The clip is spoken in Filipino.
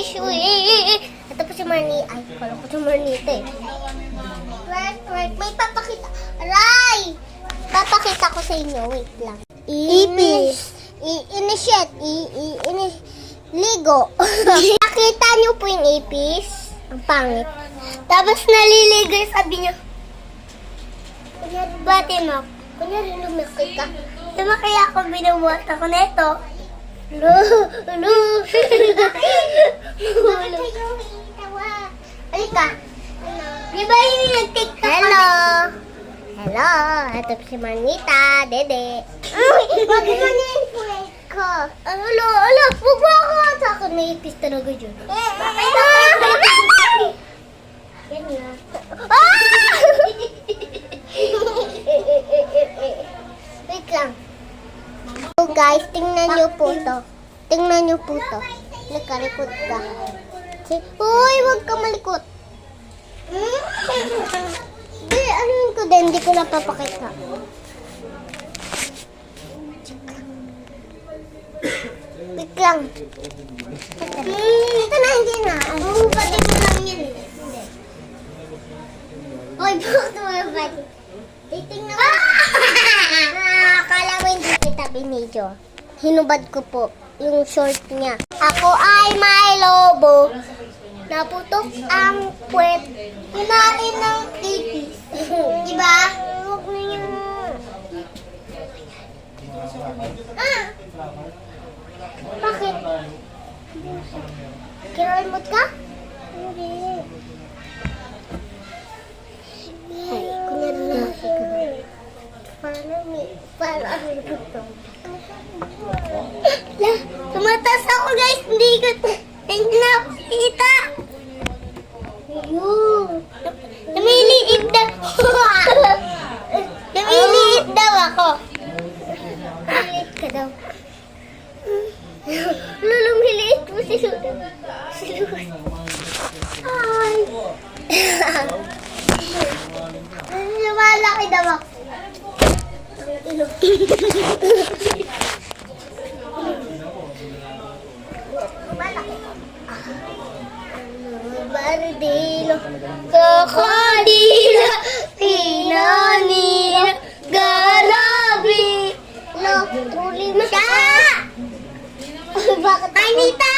fish. Ito po si Marnie. Ay, kala ko si Marnie ito eh. Twerk. May papakita. Aray! Papakita ko sa inyo. Wait lang. Ipis. Initiate. Ligo. Nakita niyo po yung ipis? Ang pangit. Tapos naliligo, sabi niyo. Kunyari, bati mo. Kunyari, lumaki ka. Lumaki ako, binubuhat ako neto. Hello. Halika. Di ba yung nag-tiktok? Hello. Ito si Manita, Dede. Wag mo na yung puwet ko. Alo. Huwag mo ako. Sa akin naipis talaga dyan. Yan nga. Wait lang. So guys, tingnan niyo po to. Nakalikot ka. Uy, huwag ka malikot. Ano yun ko din? Hindi ko napapakita. Wait lang. Ito na, hindi na. Bubukatin mo lang yun. Hindi. Hoy, bakit mo yung bati? Titingnan mo. Akala mo hindi kita binidyo. Hinubad ko po yung short niya. Ako ay may lobo. Naputok ang puwet. Kinain ng ipis. Diba? Huwag na yun. Bakit? Kinalmot ka? Hindi. Kunyari na ako. Parang gusto. Tumatas ako guys. Hindi ko nakita. Lumiliit daw ako. Lumiliit ka daw. Lumiliit mo si Luz. Ay. Lumalaki daw ako. Bardilo, krokodilo, pinanino, galabi, lo, tulim siya! Bakit? Ay, Nita!